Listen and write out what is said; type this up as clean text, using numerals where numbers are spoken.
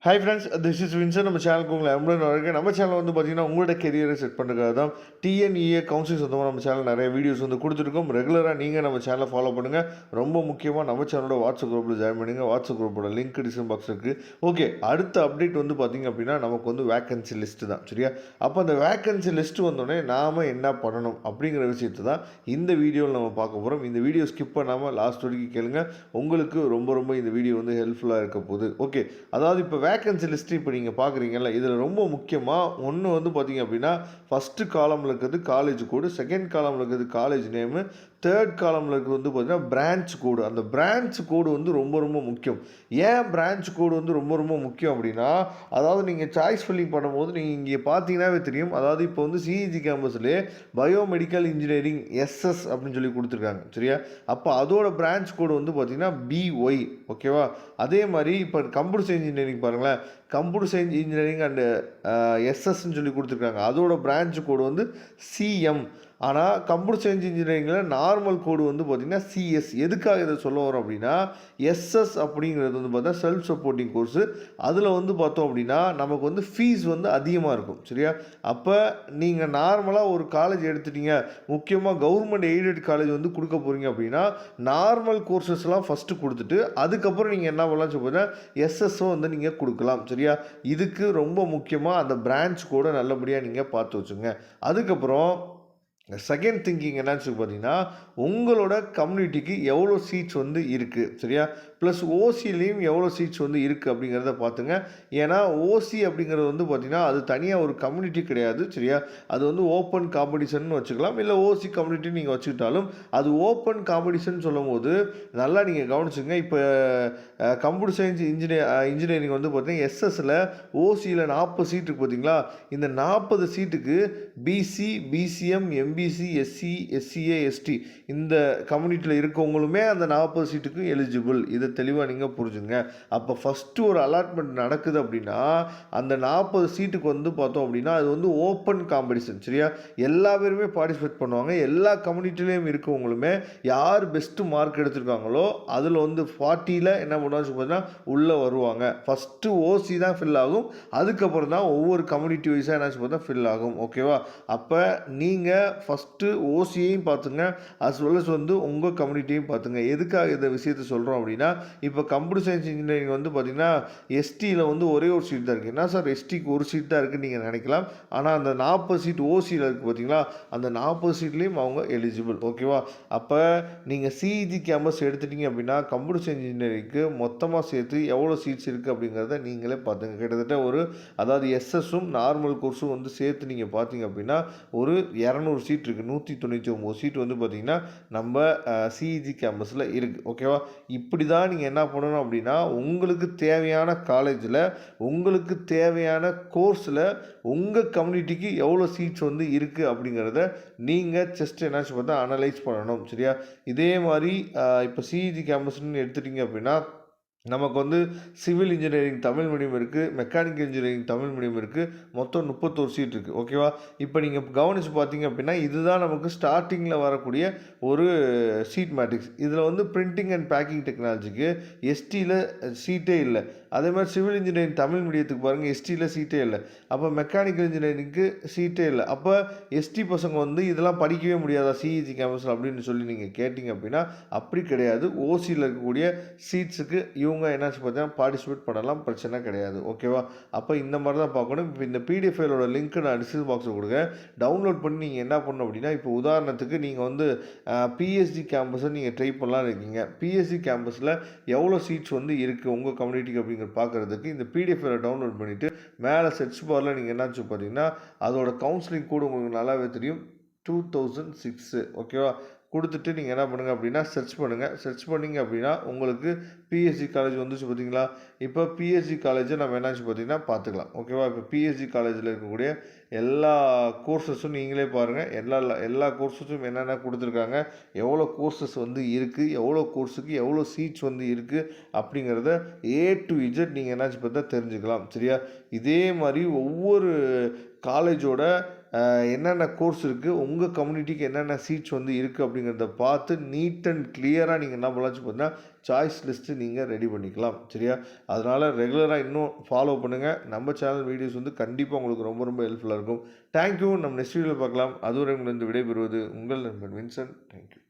Hi friends, this is Vinson. நம்ம சேனலுக்கு உங்களை அன்புடன் வரவேற்கிறேன். நம்ம சேனல் வந்து பார்த்தீங்கன்னா, உங்களோட கெரியரை செட் பண்ணுறதுக்காக தான் டிஎன்இஏ கவுன்சிலிங் சொந்தமாக நம்ம சேனல் நிறைய வீடியோஸ் வந்து கொடுத்துருக்கோம். ரெகுலராக நீங்கள் நம்ம சேனலை ஃபாலோ பண்ணுங்கள். ரொம்ப முக்கியமாக நம்ம சேனலோட வாட்ஸ்அப் குரூப்பில் ஜாயின் பண்ணுங்கள். வாட்ஸ்அப் குரூப்போட லிங்க் டிஸ்கிரிப்ஷன் பாக்ஸ் இருக்குது. ஓகே, அடுத்த அப்டேட் வந்து பார்த்தீங்க அப்படின்னா, நமக்கு வந்து வேக்கன்சி லிஸ்ட்டு தான். சரியா? அப்போ அந்த வேக்கன்சி லிஸ்ட்டு வந்தோடனே நாம் என்ன பண்ணணும் அப்படிங்கிற விஷயத்தை தான் இந்த வீடியோவில் நம்ம பார்க்க போகிறோம். இந்த வீடியோ ஸ்கிப் பண்ணாமல் லாஸ்ட் வரைக்கும் கேளுங்க. உங்களுக்கு ரொம்ப இந்த வீடியோ வந்து ஹெல்ப்ஃபுல்லாக இருக்க போகுது. ஓகே, அதாவது இப்போ வேக்கன்சி லிஸ்ட்டு இப்போ நீங்கள் பார்க்குறீங்கல்ல, இதில் ரொம்ப முக்கியமாக ஒன்று வந்து பார்த்தீங்க அப்படின்னா, ஃபஸ்ட்டு காலமில் இருக்கிறது காலேஜ் கோடு, செகண்ட் காலமில் இருக்கிறது காலேஜ் நேமு, தேர்ட் காலமில் இருக்கிறது வந்து பார்த்தீங்கன்னா பிரான்ச் கோடு. அந்த பிரான்ச் கோடு வந்து ரொம்ப முக்கியம். ஏன் பிரான்ச் கோடு வந்து ரொம்ப முக்கியம் அப்படின்னா, அதாவது நீங்கள் சாய்ஸ் ஃபில்லிங் பண்ணும்போது நீங்கள் இங்கே பார்த்தீங்கன்னாவே தெரியும். அதாவது இப்போ வந்து சிஇஜி கேம்பஸ்லேயே பயோமெடிக்கல் இன்ஜினியரிங் எஸ்எஸ் அப்படின்னு சொல்லி கொடுத்துருக்காங்க. சரியா? அப்போ அதோட பிரான்ச் கோடு வந்து பார்த்தீங்கன்னா பிஒய். ஓகேவா? அதே மாதிரி இப்போ கம்ப்யூட்டர் சயின்ஸ் இன்ஜினியரிங் பாருங்களேன், கம்ப்யூட்டர் சயின்ஸ் இன்ஜினியரிங் அண்டு எஸ்எஸ்ன்னு சொல்லி கொடுத்துருக்காங்க. அதோட பிரான்ச் கோடு வந்து சிஎம். ஆனால் கம்ப்யூட்டர் சயின்ஸ் இன்ஜினியரிங்கில் நார்மல் கோடு வந்து பார்த்திங்கன்னா சிஎஸ். எதுக்காக இதை சொல்ல வரோம் அப்படின்னா, எஸ்எஸ் அப்படிங்கிறது வந்து பார்த்தா செல்ஃப் சப்போர்ட்டிங் கோர்ஸு. அதில் வந்து பார்த்தோம் அப்படின்னா நமக்கு வந்து ஃபீஸ் வந்து அதிகமாக இருக்கும். சரியா? அப்போ நீங்கள் நார்மலாக ஒரு காலேஜ் எடுத்துட்டீங்க, முக்கியமாக கவர்மெண்ட் எய்டட் காலேஜ் வந்து கொடுக்க போகிறீங்க அப்படின்னா, நார்மல் கோர்சஸ்லாம் ஃபஸ்ட்டு கொடுத்துட்டு அதுக்கப்புறம் நீங்கள் என்ன பண்ணலாம் சொல்லுங்கள், எஸ்எஸ்ஸோ வந்து நீங்கள் கொடுக்கலாம். சரியா? இதுக்கு ரொம்ப முக்கியமாக அந்த பிரான்ச் கூட நல்லபடியாக நீங்கள் பார்த்து வச்சுங்க. அதுக்கப்புறம் செகண்ட் திங்கிங் என்னன்னு சொல்லி பார்த்தீங்கன்னா, உங்களோட கம்யூனிட்டிக்கு எவ்வளோ சீட்ஸ் வந்து இருக்குது. சரியா? ப்ளஸ் ஓசிலையும் எவ்வளோ சீட்ஸ் வந்து இருக்குது அப்படிங்கிறத பார்த்துங்க. ஏன்னா ஓசி அப்படிங்கிறது வந்து பார்த்திங்கன்னா, அது தனியாக ஒரு கம்யூனிட்டி கிடையாது. சரியா? அது வந்து ஓப்பன் காம்படிஷன் வச்சுக்கலாம், இல்லை ஓசி கம்யூனிட்டி நீங்கள் வச்சுக்கிட்டாலும் அது ஓப்பன் காம்படிஷன் சொல்லும் போது நல்லா நீங்கள் கவனிச்சுங்க. இப்போ கம்ப்யூட்டர் சயின்ஸ் இன்ஜினியரிங் வந்து பார்த்தீங்கன்னா எஸ்எஸ்சில் ஓசியில் 40 சீட் இருக்குது பார்த்தீங்களா? இந்த 40 சீட்டுக்கு BC, BCM, MBC, SC, SCA, ST இந்த கம்யூனிட்டியில் இருக்கவங்களுமே அந்த 40 சீட்டுக்கு எலிஜிபிள். இதை தெளிவாக நீங்கள் புரிஞ்சுங்க. அப்போ ஃபஸ்ட்டு ஒரு அலாட்மெண்ட் நடக்குது அப்படின்னா, அந்த 40 சீட்டுக்கு வந்து பார்த்தோம் அப்படின்னா அது வந்து ஓப்பன் காம்படிஷன். சரியா? எல்லா பேருமே பார்ட்டிசிபேட் பண்ணுவாங்க. எல்லா கம்யூனிட்டிலையும் இருக்கவங்களுமே யார் பெஸ்ட்டு மார்க் எடுத்திருக்காங்களோ அதில் வந்து 40ல் என்ன பண்ணுவாங்க பார்த்தீங்கன்னா உள்ளே வருவாங்க. ஃபஸ்ட்டு ஓசி தான் ஃபில் ஆகும், அதுக்கப்புறம் தான் ஒவ்வொரு கம்யூனிட்டி வைஸாக என்ன பார்த்தா ஃபில் ஆகும். ஓகேவா? அப்போ நீங்கள் ஃபஸ்ட்டு ஓசியையும் பார்த்துங்க, அஸ் வெல் அஸ் வந்து உங்கள் கம்யூனிட்டியும் பார்த்துங்க. எதுக்காக இந்த விஷயத்தை சொல்கிறோம் அப்படின்னா, இப்போ கம்ப்யூட்டர் சயின்ஸ் இன்ஜினியரிங் வந்து பார்த்திங்கன்னா எஸ்டியில் வந்து ஒரே ஒரு சீட் தான் இருக்குது. என்ன சார் எஸ்டிக்கு ஒரு சீட் தான் இருக்குதுன்னு நீங்கள் நினைக்கலாம். ஆனால் அந்த 40 சீட் ஓசியில் இருக்குது பார்த்தீங்களா, அந்த 40 சீட்லேயும் அவங்க எலிஜிபிள். ஓகேவா? அப்போ நீங்கள் சிஇஜி கேம்பஸ் எடுத்துட்டீங்க அப்படின்னா கம்ப்யூட்டர் சயின்ஸ் இன்ஜினியரிங்க்கு மொத்தமாக சேர்த்து எவ்வளோ சீட்ஸ் இருக்குது அப்படிங்கிறத நீங்களே பார்த்துங்க. கிட்டத்தட்ட ஒரு அதாவது எஸ்எஸும் நார்மல் கோர்ஸும் வந்து சேர்த்து நீங்கள் பார்த்தீங்க அப்படின்னா ஒரு 200 சீட் இருக்குது. 199 சீட் வந்து பார்த்திங்கன்னா நம்ம சிஇஜி கேம்பஸில் இருக்குது. ஓகேவா? இப்படி தான் நீங்கள் என்ன பண்ணணும் அப்படின்னா, உங்களுக்கு தேவையான காலேஜில் உங்களுக்கு தேவையான கோர்ஸில் உங்கள் கம்யூனிட்டிக்கு எவ்வளோ சீட்ஸ் வந்து இருக்குது அப்படிங்கிறத நீங்கள் ஜஸ்ட் என்னாச்சு பார்த்தா அனலைஸ் பண்ணணும். சரியா? இதே மாதிரி இப்போ சிஇஜி கேம்பஸ்ன்னு எடுத்துட்டிங்க அப்படின்னா நமக்கு வந்து சிவில் இன்ஜினியரிங் தமிழ் மீடியம் இருக்குது, மெக்கானிக்கல் இன்ஜினியரிங் தமிழ் மீடியம் இருக்குது, மொத்தம் 31 சீட் இருக்குது. ஓகேவா? இப்போ நீங்கள் கவனித்து பார்த்தீங்க அப்படின்னா இதுதான் நமக்கு ஸ்டார்டிங்கில் வரக்கூடிய ஒரு சீட் மேட்ரிக்ஸ். இதில் வந்து பிரிண்டிங் அண்ட் பேக்கிங் டெக்னாலஜிக்கு எஸ்டியில் சீட்டே இல்லை. அதே மாதிரி சிவில் இன்ஜினியரிங் தமிழ் மீடியத்துக்கு பாருங்கள், எஸ்டியில் சீட்டே இல்லை. அப்போ மெக்கானிக்கல் இன்ஜினியரிங்க்கு சீட்டே இல்லை. அப்போ எஸ்டி பசங்க வந்து இதெல்லாம் படிக்கவே முடியாதா சிஇஜி கேம்பஸில் அப்படின்னு சொல்லி நீங்கள் கேட்டிங்க அப்படின்னா அப்படி கிடையாது. ஓசியில் இருக்கக்கூடிய சீட்ஸுக்கு இவங்க என்னாச்சு பார்த்தீங்கன்னா பார்ட்டிசிபேட் பண்ணலாம், பிரச்சனை கிடையாது. ஓகேவா? அப்போ இந்த மாதிரி தான் பார்க்கணும். இப்போ இந்த பிடிஎஃப் ஃபைலோட லிங்க் நான் டிஸ்கிரிப்ஷன் பாக்ஸில் கொடுங்க. டவுன்லோட் பண்ணி நீங்கள் என்ன பண்ணணும் அப்படின்னா, இப்போ உதாரணத்துக்கு நீங்கள் வந்து பிஎஸ்சி கேம்பஸை நீங்கள் ட்ரை பண்ணலான்னு இருக்கீங்க. பிஎஸ்சி கேம்பஸில் எவ்வளோ சீட்ஸ் வந்து இருக்குது உங்கள் கம்யூனிட்டிக்கு அப்படிங்கிற பார்க்குறதுக்கு இந்த பிடிஎஃப் ஃபைலை டவுன்லோட் பண்ணிவிட்டு மேலே சர்ச் பாரில் நீங்கள் என்னாச்சு பார்த்தீங்கன்னா அதோட கவுன்சிலிங் கூட உங்களுக்கு நல்லாவே தெரியும், 2006. ஓகேவா? கொடுத்துட்டு நீங்கள் என்ன பண்ணுங்கள் அப்படின்னா சர்ச் பண்ணுங்கள். சர்ச் பண்ணிங்க அப்படின்னா உங்களுக்கு பிஎஸ்சி காலேஜ் வந்துச்சு பார்த்தீங்களா? இப்போ பிஎஸ்சி காலேஜை நம்ம என்னாச்சு பார்த்தீங்கன்னா பார்த்துக்கலாம். ஓகேவா? இப்போ பிஎஸ்சி காலேஜில் இருக்கக்கூடிய எல்லா கோர்சஸும் நீங்களே பாருங்கள். எல்லா கோர்சஸும் என்னென்ன கொடுத்துருக்காங்க, எவ்வளோ கோர்சஸ் வந்து இருக்குது, எவ்வளோ கோர்ஸுக்கு எவ்வளோ சீட்ஸ் வந்து இருக்குது அப்படிங்கிறத A to Z நீங்கள் என்னாச்சு பார்த்தா தெரிஞ்சுக்கலாம். சரியா? இதே மாதிரி ஒவ்வொரு காலேஜோட என்னென்ன கோர்ஸ் இருக்குது, உங்கள் கம்யூனிட்டிக்கு என்னென்ன சீட்ஸ் வந்து இருக்குது அப்படிங்கிறத பார்த்து நீட் அண்ட் கிளியராக நீங்கள் என்ன பண்ணலாம்னு பார்த்தீங்கன்னா சாய்ஸ் லிஸ்ட்டு நீங்கள் ரெடி பண்ணிக்கலாம். சரியா? அதனால் ரெகுலராக இன்னும் ஃபாலோ பண்ணுங்கள். நம்ம சேனல் வீடியோஸ் வந்து கண்டிப்பாக உங்களுக்கு ரொம்ப ரொம்ப ஹெல்ப்ஃபுல்லாக இருக்கும். தேங்க்யூ. நம்ம நெக்ஸ்ட் வீடியோவில் பார்க்கலாம். அதுவரை உங்களிருந்து விடைபெறுவது உங்கள் நண்பன் வின்சென்ட். தேங்க்யூ.